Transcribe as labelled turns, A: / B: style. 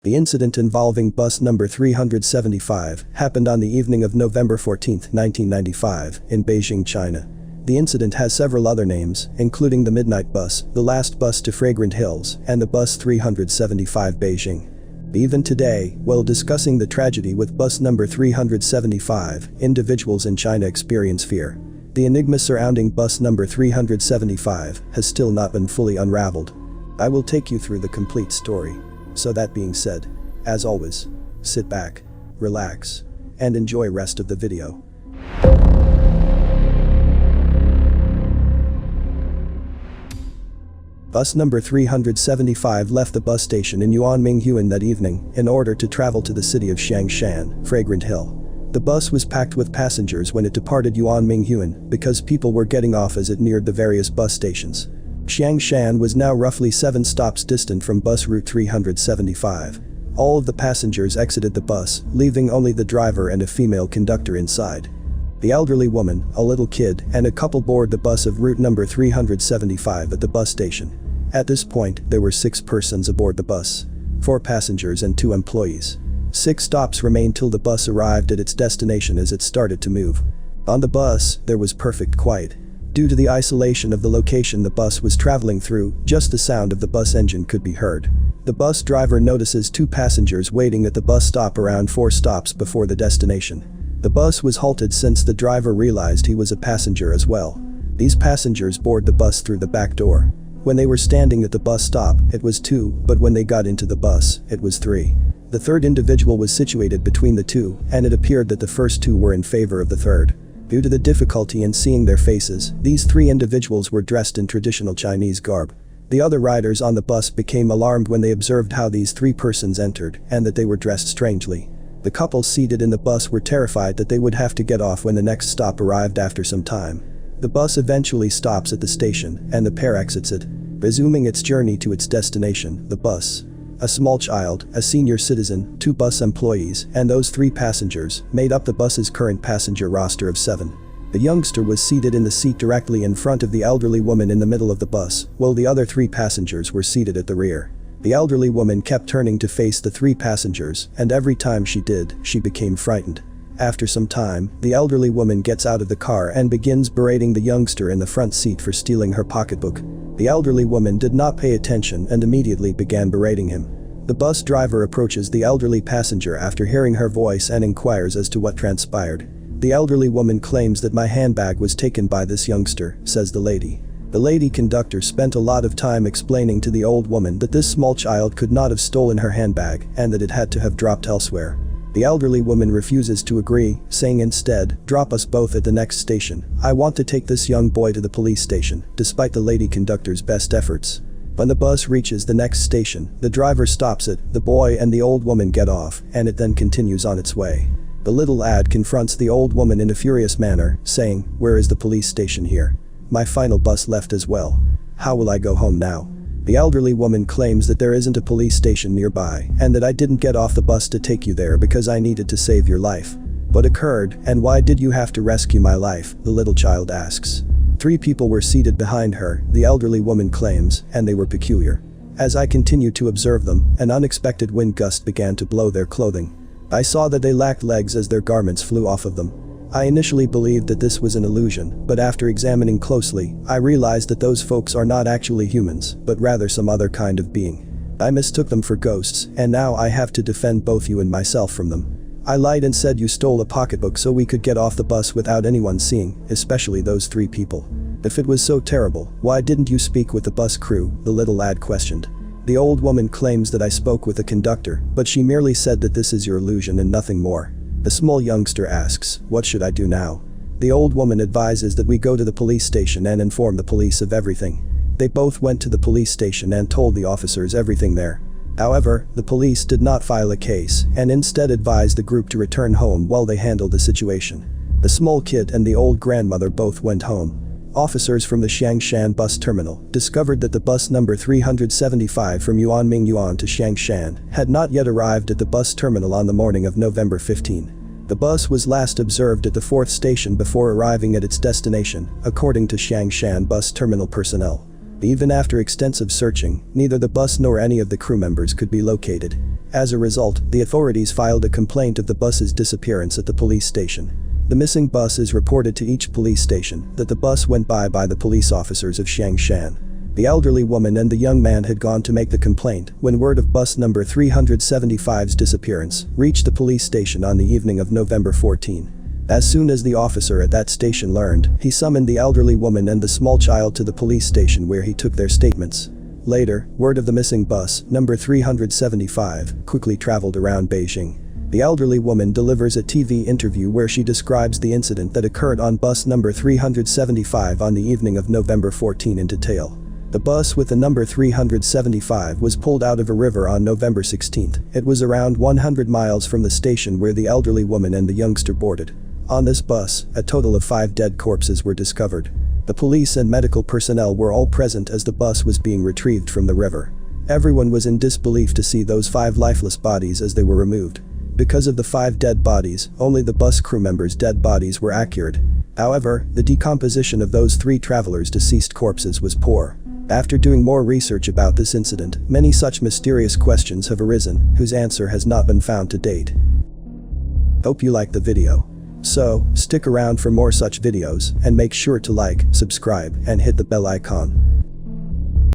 A: The incident involving bus number 375 happened on the evening of November 14, 1995, in Beijing, China. The incident has several other names, including the Midnight Bus, the Last Bus to Fragrant Hills, and the Bus 375 Beijing. Even today, while discussing the tragedy with bus number 375, individuals in China experience fear. The enigma surrounding bus number 375 has still not been fully unraveled. I will take you through the complete story. So that being said, as always, sit back, relax, and enjoy rest of the video. Bus number 375 left the bus station in Yuanmingyuan that evening in order to travel to the city of Changshan, Fragrant Hill. The bus was packed with passengers when it departed Yuanmingyuan because people were getting off as it neared the various bus stations. Changshan was now roughly 7 stops distant from bus route 375. All of the passengers exited the bus, leaving only the driver and a female conductor inside. The elderly woman, a little kid, and a couple board the bus of route number 375 at the bus station. At this point, there were 6 persons aboard the bus. 4 passengers and 2 employees. 6 stops remained till the bus arrived at its destination as it started to move. On the bus, there was perfect quiet. Due to the isolation of the location the bus was traveling through, just the sound of the bus engine could be heard. The bus driver notices 2 passengers waiting at the bus stop around 4 stops before the destination. The bus was halted since the driver realized he was a passenger as well. These passengers board the bus through the back door. When they were standing at the bus stop, it was 2, but when they got into the bus, it was 3. The third individual was situated between the 2, and it appeared that the first 2 were in favor of the third. Due to the difficulty in seeing their faces, these 3 individuals were dressed in traditional Chinese garb. The other riders on the bus became alarmed when they observed how these 3 persons entered and that they were dressed strangely. The couple seated in the bus were terrified that they would have to get off when the next stop arrived after some time. The bus eventually stops at the station and the pair exits it, resuming its journey to its destination, the bus. A small child, a senior citizen, 2 bus employees, and those 3 passengers made up the bus's current passenger roster of 7. The youngster was seated in the seat directly in front of the elderly woman in the middle of the bus, while the other 3 passengers were seated at the rear. The elderly woman kept turning to face the 3 passengers, and every time she did, she became frightened. After some time, the elderly woman gets out of the car and begins berating the youngster in the front seat for stealing her pocketbook. The elderly woman did not pay attention and immediately began berating him. The bus driver approaches the elderly passenger after hearing her voice and inquires as to what transpired. The elderly woman claims that my handbag was taken by this youngster, says the lady. The lady conductor spent a lot of time explaining to the old woman that this small child could not have stolen her handbag and that it had to have dropped elsewhere. The elderly woman refuses to agree, saying instead, "Drop us both at the next station. I want to take this young boy to the police station," despite the lady conductor's best efforts. When the bus reaches the next station, the driver stops it, the boy and the old woman get off, and it then continues on its way. The little lad confronts the old woman in a furious manner, saying, "Where is the police station here? My final bus left as well. How will I go home now?" The elderly woman claims that there isn't a police station nearby and that I didn't get off the bus to take you there because I needed to save your life. What occurred, and why did you have to rescue my life? The little child asks. 3 people were seated behind her, the elderly woman claims, and they were peculiar. As I continued to observe them, an unexpected wind gust began to blow their clothing. I saw that they lacked legs as their garments flew off of them. I initially believed that this was an illusion, but after examining closely, I realized that those folks are not actually humans, but rather some other kind of being. I mistook them for ghosts, and now I have to defend both you and myself from them. I lied and said you stole a pocketbook so we could get off the bus without anyone seeing, especially those 3 people. If it was so terrible, why didn't you speak with the bus crew? The little lad questioned. The old woman claims that I spoke with the conductor, but she merely said that this is your illusion and nothing more. The small youngster asks, "What should I do now?" The old woman advises that we go to the police station and inform the police of everything. They both went to the police station and told the officers everything there. However, the police did not file a case and instead advised the group to return home while they handled the situation. The small kid and the old grandmother both went home. Officers from the Changshan bus terminal discovered that the bus number 375 from Yuanmingyuan to Changshan had not yet arrived at the bus terminal on the morning of November 15. The bus was last observed at the 4th station before arriving at its destination, according to Changshan bus terminal personnel. Even after extensive searching, neither the bus nor any of the crew members could be located. As a result, the authorities filed a complaint of the bus's disappearance at the police station. The missing bus is reported to each police station that the bus went by the police officers of Changshan. The elderly woman and the young man had gone to make the complaint when word of bus number 375's disappearance reached the police station on the evening of November 14. As soon as the officer at that station learned, he summoned the elderly woman and the small child to the police station where he took their statements. Later, word of the missing bus, number 375, quickly traveled around Beijing. The elderly woman delivers a TV interview where she describes the incident that occurred on bus number 375 on the evening of November 14 in detail. The bus with the number 375 was pulled out of a river on November 16. It was around 100 miles from the station where the elderly woman and the youngster boarded. On this bus, a total of 5 dead corpses were discovered. The police and medical personnel were all present as the bus was being retrieved from the river. Everyone was in disbelief to see those 5 lifeless bodies as they were removed. Because of the 5 dead bodies, only the bus crew members' dead bodies were accurate. However, the decomposition of those 3 travelers' deceased corpses was poor. After doing more research about this incident, many such mysterious questions have arisen, whose answer has not been found to date. Hope you liked the video. So, stick around for more such videos, and make sure to like, subscribe, and hit the bell icon.